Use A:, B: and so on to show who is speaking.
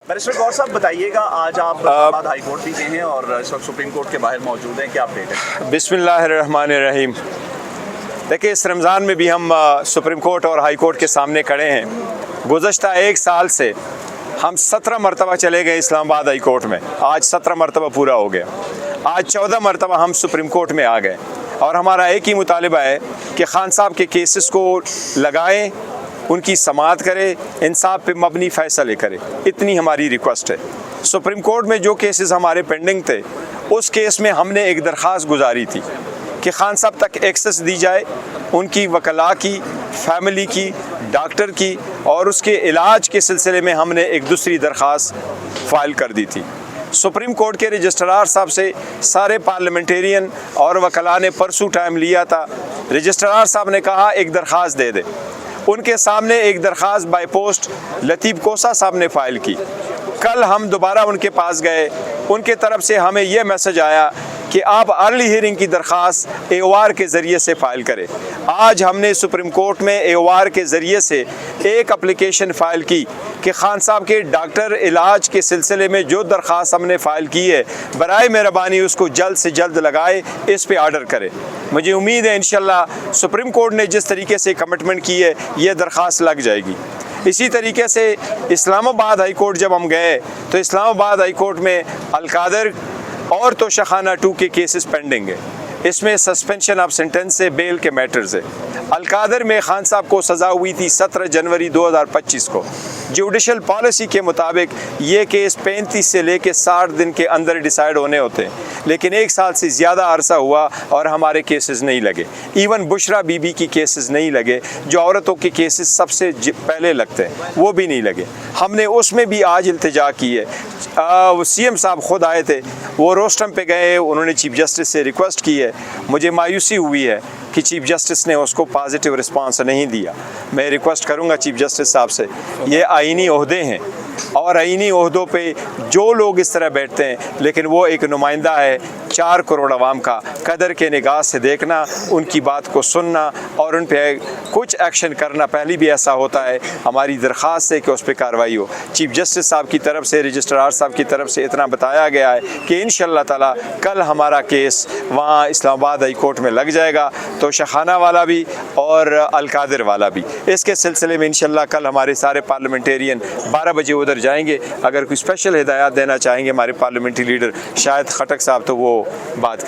A: Barrister गौर साहब बताइएगा, आज आप इस्लामाबाद हाई कोर्ट भी गए हैं और इस वक्त सुप्रीम कोर्ट के बाहर मौजूद हैं, क्या अपडेट है?
B: बिस्मिल्लाहिर्रहमानिर्रहीम। देखिए, इस रमज़ान में भी हम सुप्रीम कोर्ट और हाई कोर्ट के सामने खड़े हैं। गुज़श्ता एक साल से हम 17 मरतबा चले गए इस्लामाबाद हाई कोर्ट में। आज 17 मरतबा पूरा हो गया। आज 14 मरतबा हम सुप्रीम कोर्ट में आ गए और हमारा एक ही मुतालिबा है कि खान साहब के केसेस को लगाएं, उनकी समाअत करे, इंसाफ पे मबनी फ़ैसले करे। इतनी हमारी रिक्वेस्ट है। सुप्रीम कोर्ट में जो केसेस हमारे पेंडिंग थे, उस केस में हमने एक दरख्वास्त गुजारी थी कि खान साहब तक एक्सेस दी जाए, उनकी वकला की, फैमिली की, डॉक्टर की, और उसके इलाज के सिलसिले में हमने एक दूसरी दरख्वास्त फ़ाइल कर दी थी। सुप्रीम कोर्ट के रजिस्ट्रार साहब से सारे पार्लियामेंटेरियन और वकला ने परसों टाइम लिया था। रजिस्ट्रार साहब ने कहा एक दरख्वास्त दे दे। उनके सामने एक दरख्वास्त बाय पोस्ट लतीफ़ कोसा साहब ने फ़ाइल की। कल हम दोबारा उनके पास गए, उनके तरफ से हमें यह मैसेज आया कि आप अर्ली हियरिंग की दरख्वास्त AOR के ज़रिए से फ़ाइल करें। आज हमने सुप्रीम कोर्ट में AOR के ज़रिए से एक एप्लीकेशन फ़ाइल की कि खान साहब के डॉक्टर इलाज के सिलसिले में जो दरख्वास्त हमने फ़ाइल की है, बराए मेहरबानी उसको जल्द से जल्द लगाए, इस पे आर्डर करें। मुझे उम्मीद है इंशाल्लाह सुप्रीम कोर्ट ने जिस तरीके से कमिटमेंट की है, ये दरख्वास्त लग जाएगी। इसी तरीके से इस्लामाबाद हाई कोर्ट जब हम गए तो इस्लामाबाद हाई कोर्ट में अलकादर और तोशाखाना 2 के केसेस पेंडिंग है। इसमें सस्पेंशन ऑफ सेंटेंस से बेल के मैटर्स है। अलकादर में खान साहब को सज़ा हुई थी 17 जनवरी 2025 को। जुडिशल पॉलिसी के मुताबिक ये केस 35 से लेके 60 दिन के अंदर डिसाइड होने होते हैं, लेकिन एक साल से ज़्यादा अरसा हुआ और हमारे केसेस नहीं लगे। इवन बुशरा बीबी की केसेस नहीं लगे, जो औरतों के केसेस सबसे पहले लगते हैं, वो भी नहीं लगे। हमने उसमें भी आज इल्तिजा की है। CM साहब ख़ुद आए थे, वो रोस्टम पे गए, उन्होंने चीफ जस्टिस से रिक्वेस्ट की है। मुझे मायूसी हुई है कि चीफ जस्टिस ने उसको पॉजिटिव रिस्पांस नहीं दिया। मैं रिक्वेस्ट करूंगा चीफ जस्टिस साहब से, ये आईनी ओहदे हैं और आईनी ओहदों पे जो लोग इस तरह बैठते हैं, लेकिन वो एक नुमाइंदा है 4 करोड़ आवाम का। कदर के निगाह से देखना, उनकी बात को सुनना और उन पर कुछ एक्शन करना। पहले भी ऐसा होता है, हमारी दरख्वास्त है कि उस पर कार्रवाई हो। चीफ जस्टिस साहब की तरफ से, रजिस्ट्रार साहब की तरफ से इतना बताया गया है कि इंशाअल्लाह ताला कल हमारा केस वहाँ इस्लामाबाद हाई कोर्ट में लग जाएगा, तो शहाना वाला भी और अलकादर वाला भी। इसके सिलसिले में इंशाअल्लाह कल हमारे सारे पार्लियामेंटेरियन 12 बजे उधर जाएंगे। अगर कोई स्पेशल हिदायत देना चाहेंगे हमारे पार्लियामेंट्री लीडर शायद खटक साहब, तो वो बात करें।